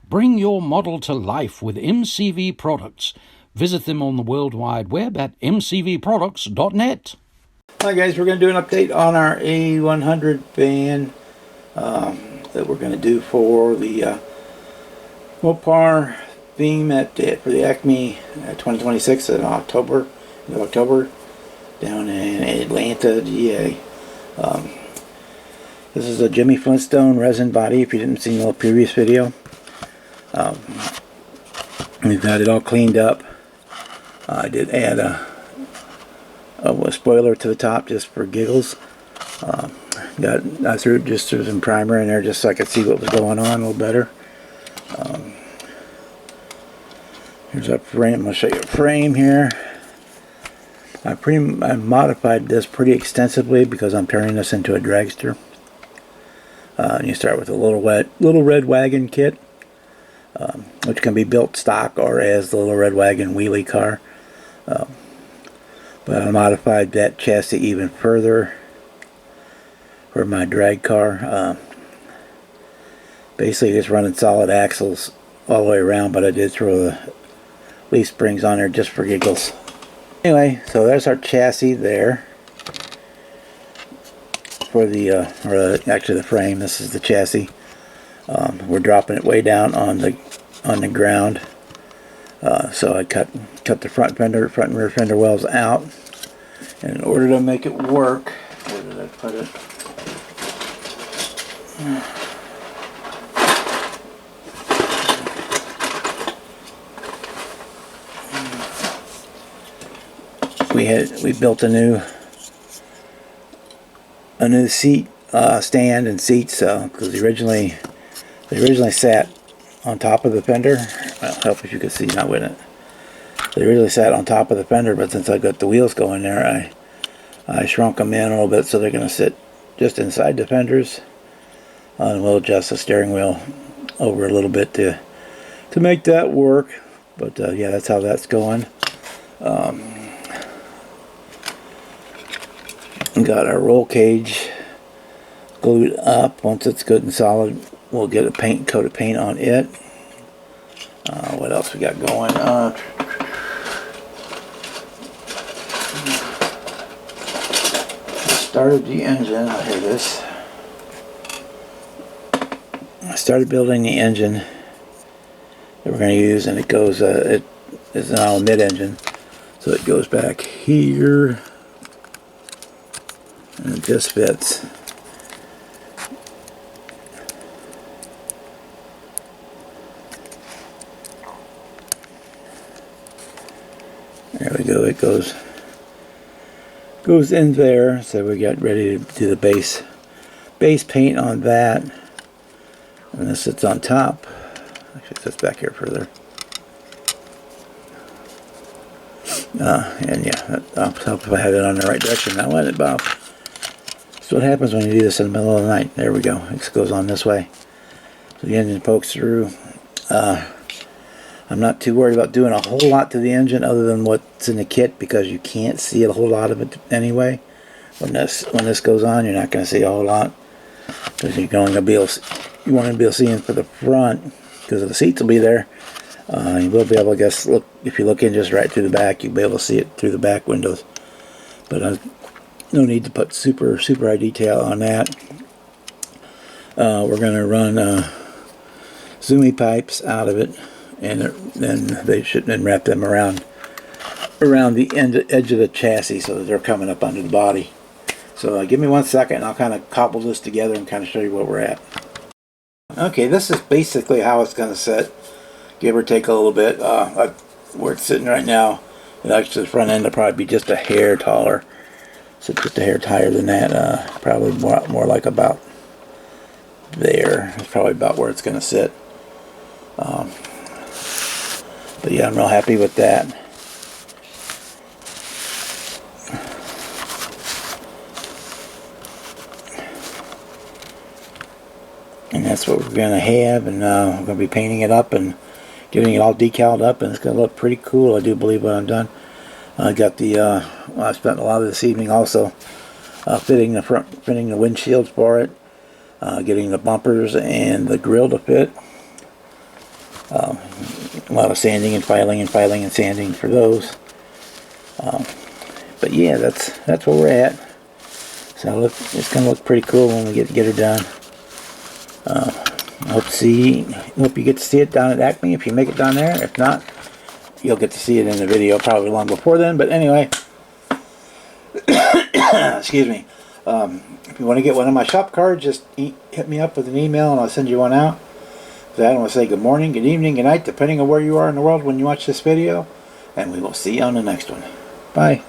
Bring your model to life with MCV Products. Visit them on the World Wide Web at mcvproducts.net. Hi guys, we're going to do an update on our A100 van that we're going to do for the Mopar theme for the ACME 2026 in October down in Atlanta, GA. This is a Jimmy Flintstone resin body, if you didn't see the previous video. We've got it all cleaned up. I did add a spoiler to the top just for giggles. I threw some primer in there just so I could see what was going on a little better. Here's our frame. I'm going to show you a frame here. I modified this pretty extensively because I'm turning this into a dragster. You start with a little red wagon kit, which can be built stock or as the little red wagon wheelie car. But I modified that chassis even further for my drag car. Basically just running solid axles all the way around, but I did throw the leaf springs on there just for giggles. Anyway, so there's our chassis there for the actually the frame. This is the chassis. We're dropping it way down on the ground. So I cut the front and rear fender wells out, and in order to make it work, where did I put it? We built a new seat stand and seats, because they originally sat on top of the fender. I'll help if you can see, not with it. They originally sat on top of the fender, but since I got the wheels going there, I shrunk them in a little bit so they're going to sit just inside the fenders. And we'll adjust the steering wheel over a little bit to make that work. But yeah, that's how that's going. Got our roll cage glued up. Once it's good and solid, we'll get a coat of paint on it. What else we got going? Started the engine. I hear this. I started building the engine that we're going to use, and it goes. It is an all mid-engine, so it goes back here, and it just fits. There we go. It goes in there. So we got ready to do the base paint on that, and this sits on top. Actually, it sits back here further. And yeah, I'll help if I had it on the right direction. Now let it bob. So what happens when you do this in the middle of the night? There we go. It goes on this way. So the engine pokes through. I'm not too worried about doing a whole lot to the engine other than what's in the kit, because you can't see a whole lot of it anyway. When this goes on, you're not going to see a whole lot, because you want to be able to see in for the front, because the seats will be there. You will be able to look, if you look in just right through the back, you'll be able to see it through the back windows. But no need to put super high detail on that. We're going to run Zoomy pipes out of it, and then they should then wrap them around the edge of the chassis so that they're coming up under the body. So give me 1 second, and I'll kind of cobble this together and kind of show you where we're at. Okay, this is basically how it's going to sit, give or take a little bit. Where it's sitting right now, actually the front end will probably be just a hair taller. So just a hair higher than that, probably more like about there. It's probably about where it's going to sit. But yeah, I'm real happy with that. And that's what we're going to have, and we're going to be painting it up and getting it all decaled up, and it's going to look pretty cool, I do believe, when I'm done. I got the, I spent a lot of this evening also fitting the windshields for it, getting the bumpers and the grill to fit. A lot of sanding and filing and sanding for those. But yeah, that's where we're at. So look, it's gonna look pretty cool when we get her done. I hope you get to see it down at ACME if you make it down there. If not, you'll get to see it in the video probably long before then. But anyway, excuse me. If you want to get one of my shop cards, just hit me up with an email and I'll send you one out. So I want to say good morning, good evening, good night, depending on where you are in the world when you watch this video. And we will see you on the next one. Bye.